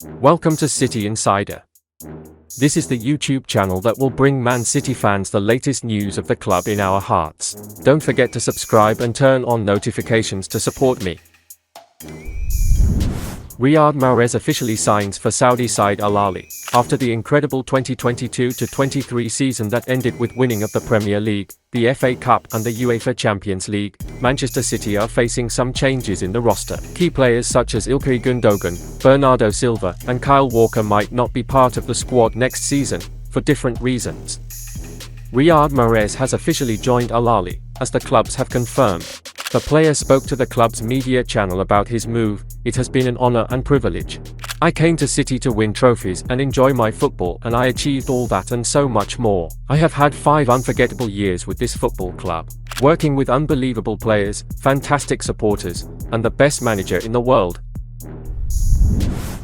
Welcome to City Insider. This is the YouTube channel that will bring Man City fans the latest news of the club in our hearts. Don't forget to subscribe and turn on notifications to support me. Riyad Mahrez officially signs for Saudi side Al Ahly. After the incredible 2022-23 season that ended with winning of the Premier League, the FA Cup and the UEFA Champions League, Manchester City are facing some changes in the roster. Key players such as Ilkay Gundogan, Bernardo Silva, and Kyle Walker might not be part of the squad next season, for different reasons. Riyad Mahrez has officially joined Al Ahly, as the clubs have confirmed. The player spoke to the club's media channel about his move. "It has been an honor and privilege. I came to City to win trophies and enjoy my football, and I achieved all that and so much more. I have had 5 unforgettable years with this football club, working with unbelievable players, fantastic supporters, and the best manager in the world."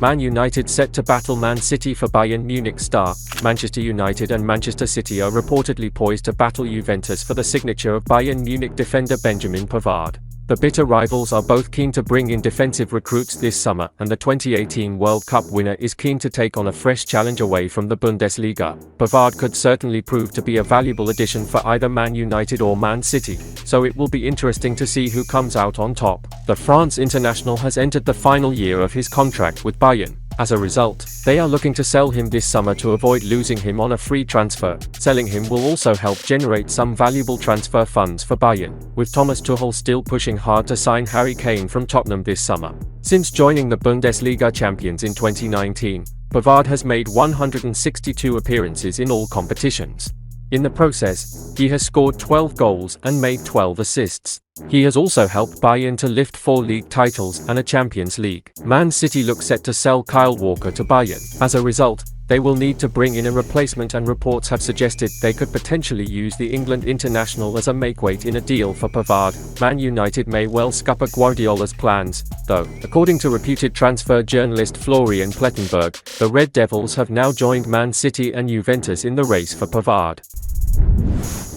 Man United set to battle Man City for Bayern Munich star. Manchester United and Manchester City are reportedly poised to battle Juventus for the signature of Bayern Munich defender Benjamin Pavard. The bitter rivals are both keen to bring in defensive recruits this summer, and the 2018 World Cup winner is keen to take on a fresh challenge away from the Bundesliga. Pavard could certainly prove to be a valuable addition for either Man United or Man City, so it will be interesting to see who comes out on top. The France international has entered the final year of his contract with Bayern. As a result, they are looking to sell him this summer to avoid losing him on a free transfer. Selling him will also help generate some valuable transfer funds for Bayern, with Thomas Tuchel still pushing hard to sign Harry Kane from Tottenham this summer. Since joining the Bundesliga champions in 2019, Pavard has made 162 appearances in all competitions. In the process, he has scored 12 goals and made 12 assists. He has also helped Bayern to lift 4 league titles and a Champions League. Man City look set to sell Kyle Walker to Bayern. As a result, they will need to bring in a replacement, and reports have suggested they could potentially use the England international as a makeweight in a deal for Pavard. Man United may well scupper Guardiola's plans, though. According to reputed transfer journalist Florian Plettenberg, the Red Devils have now joined Man City and Juventus in the race for Pavard.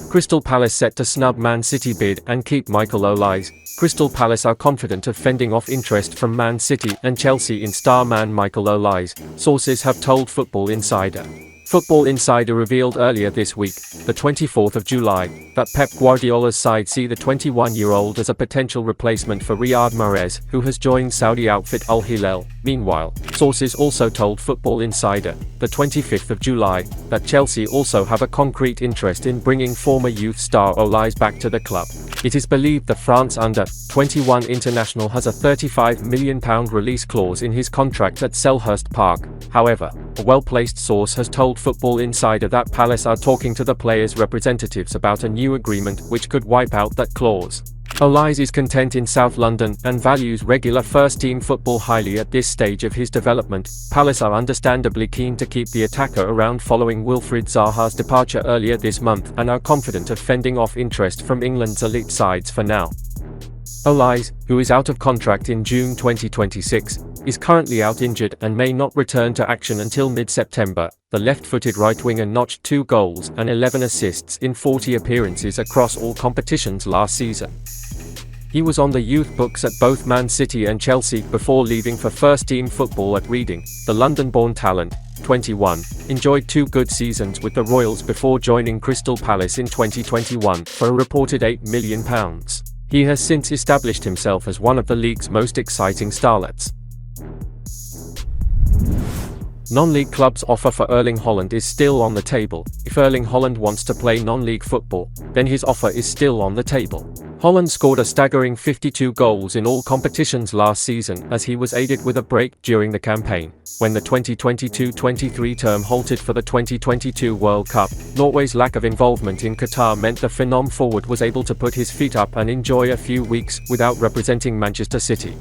Crystal Palace set to snub Man City bid and keep Michael Olise. Crystal Palace are confident of fending off interest from Man City and Chelsea in star man Michael Olise, sources have told Football Insider. Football Insider revealed earlier this week, the 24th of July, that Pep Guardiola's side see the 21-year-old as a potential replacement for Riyad Mahrez, who has joined Saudi outfit Al Hilal. Meanwhile, sources also told Football Insider, the 25th of July, that Chelsea also have a concrete interest in bringing former youth star Olise back to the club. It is believed the France under-21 international has a £35 million release clause in his contract at Selhurst Park. However, a well-placed source has told Football Insider that Palace are talking to the players' representatives about a new agreement which could wipe out that clause. Olise is content in South London and values regular first-team football highly at this stage of his development. Palace are understandably keen to keep the attacker around following Wilfried Zaha's departure earlier this month, and are confident of fending off interest from England's elite sides for now. Olise, who is out of contract in June 2026, is currently out injured and may not return to action until mid-September. The left-footed right-winger notched 2 goals and 11 assists in 40 appearances across all competitions last season. He was on the youth books at both Man City and Chelsea before leaving for first-team football at Reading. The London-born talent, 21, enjoyed 2 good seasons with the Royals before joining Crystal Palace in 2021 for a reported £8 million. He has since established himself as one of the league's most exciting starlets. Non-league clubs' offer for Erling Haaland is still on the table. If Erling Haaland wants to play non-league football, then his offer is still on the table. Haaland scored a staggering 52 goals in all competitions last season, as he was aided with a break during the campaign, when the 2022-23 term halted for the 2022 World Cup. Norway's lack of involvement in Qatar meant the Phenom forward was able to put his feet up and enjoy a few weeks without representing Manchester City.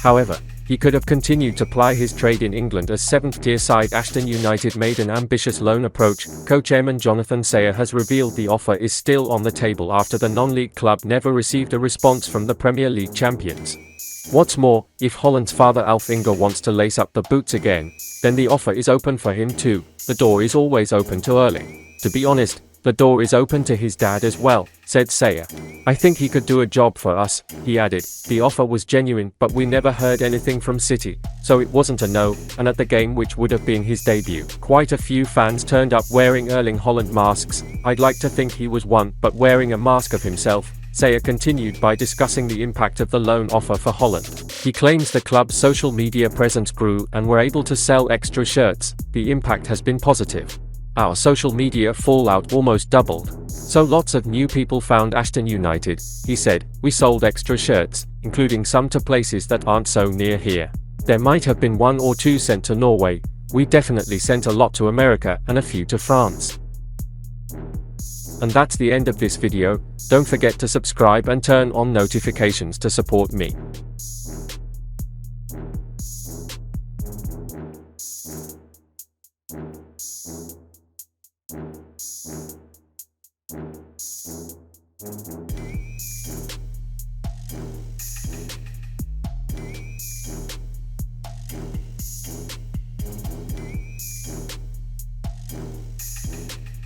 However, he could have continued to ply his trade in England as 7th-tier side Ashton United made an ambitious loan approach. Co-chairman Jonathan Sayer has revealed the offer is still on the table after the non-league club never received a response from the Premier League champions. What's more, if Haaland's father Alf Inge wants to lace up the boots again, then the offer is open for him too. The door is always open to Erling. To be honest, The door is open to his dad as well, said Sayer. I think he could do a job for us, he added. The offer was genuine, but we never heard anything from City, so it wasn't a no, and at the game which would have been his debut, quite a few fans turned up wearing Erling Haaland masks. I'd like to think he was one, but wearing a mask of himself. Sayer continued by discussing the impact of the loan offer for Haaland. He claims the club's social media presence grew and were able to sell extra shirts. The impact has been positive. Our social media fallout almost doubled. So lots of new people found Ashton United, he said. We sold extra shirts, including some to places that aren't so near here. There might have been 1 or 2 sent to Norway. We definitely sent a lot to America and a few to France. And that's the end of this video. Don't forget to subscribe and turn on notifications to support me.